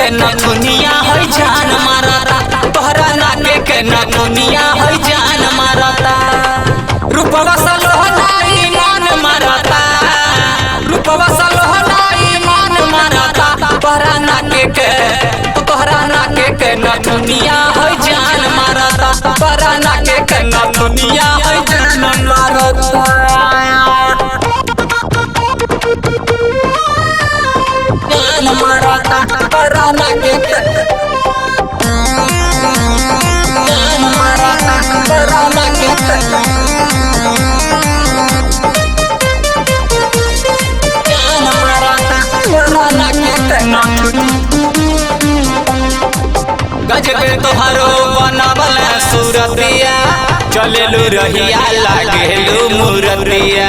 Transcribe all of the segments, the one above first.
के नथुनिया है जान मारता, तोहरा नाके के नथुनिया है जान मारता। रूपवा सलोहना ईमान मारता, रूपवा सलोहना ईमान मारता। तोहरा नाके के नथुनिया है जान मारता, तोहरा नाके के नथुनिया है जान मारता। गजबे तोहरो बनावल सूरतिया, चलेलू रहिया लागेलू मूरतिया,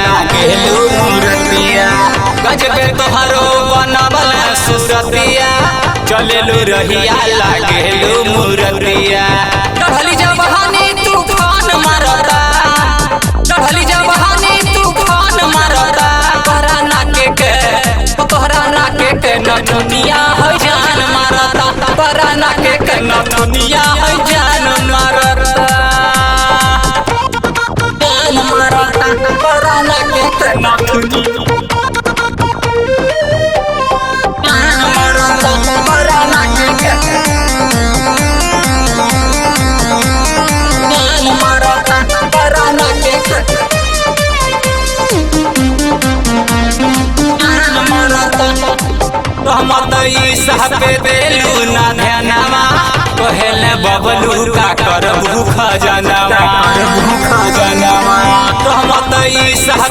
गजबे तोहरो बनावल सूरतिया, चलेलू रहिया लागेलू मूरतिया। चढ़ली जवानी तूफान मारता, चढ़ली जवानी तूफान मारता। तोहरा नाके के नथुनिया है जान मारता, तोहरा नाके के नथुनिया है जान मारता, जान मारता। तोहरा नाके के नथुनिया पे बेलू ना ध्यानमा, कहले बबलू का करबू खजनवा,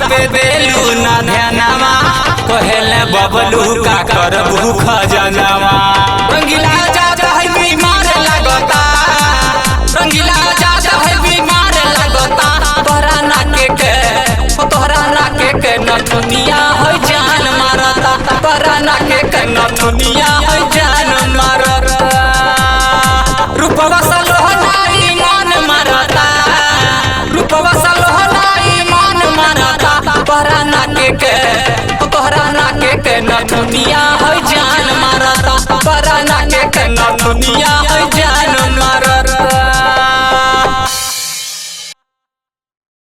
पे बेलू ना ध्यानमा, कहले बबलू का करबू खजनवा। रंगीला जाता है बीमार लगता, रंगीला जाता है बीमार लगता। तोहरा नाके के नथुनिया है जान मारता, तोहरा नाके के नथुनिया है जान मारता। रूपवा सलोहना ईमान मारता, रूपवा सलोहना ईमान मारता। तोहरा नाके के नथुनिया है जान मारता, तोहरा नाके के नथुनिया